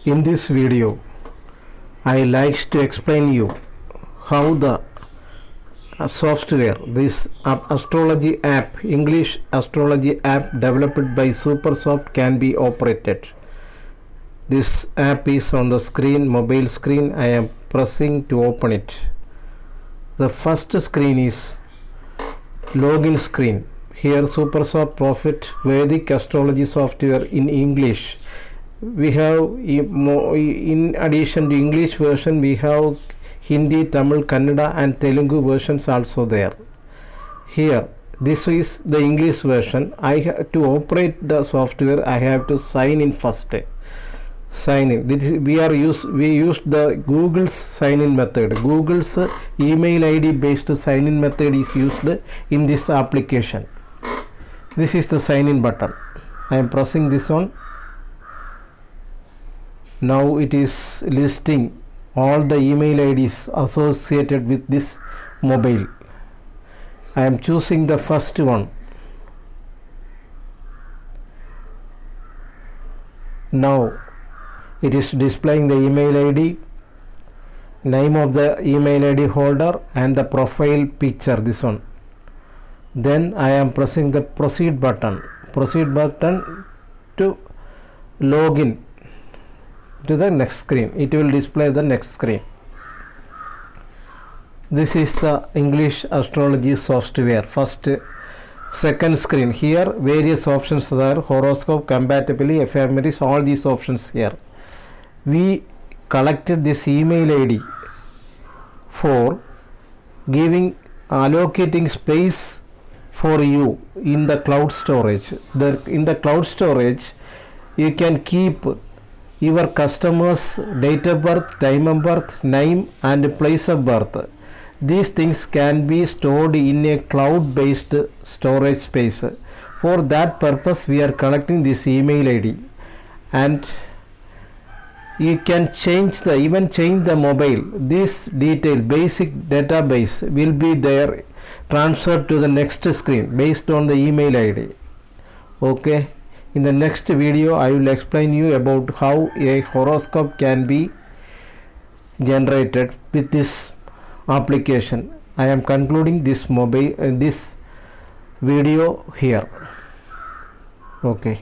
In this video, I like to explain you how the software, this astrology app, English astrology app developed by supersoft can be operated. This app is on the screen, mobile screen. I am pressing to open it. The first screen is login screen. Here supersoft profit Vedic astrology software in English. We have, in addition to English version, we have Hindi, Tamil, Kannada and Telugu versions also there. Here, this is the English version. I have to operate the software. I have to sign in first. Sign in. We used the Google's sign in method. Google's email ID based sign in method is used in this application. This is the sign in button. I am pressing this one. Now it is listing all the email IDs associated with this mobile. I am choosing the first one. Now it is displaying the email ID, name of the email ID holder and the profile picture, this one. Then I am pressing the proceed button to log in to the next screen. It will display the next screen. This is the English astrology software. Second screen. Here various options are: horoscope, compatibility, ephemeris, all these options here. We collected this email ID for allocating space for you in the cloud storage. In the cloud storage you can keep your customer's date of birth, time of birth, name and place of birth. These things can be stored in a cloud based storage space. For that purpose we are collecting this email ID, and you can change the mobile. This detail basic database will be there, transferred to the next screen based on the email ID. Okay. In the next video, I will explain you about how a horoscope can be generated with this application. I am concluding this video here. Okay.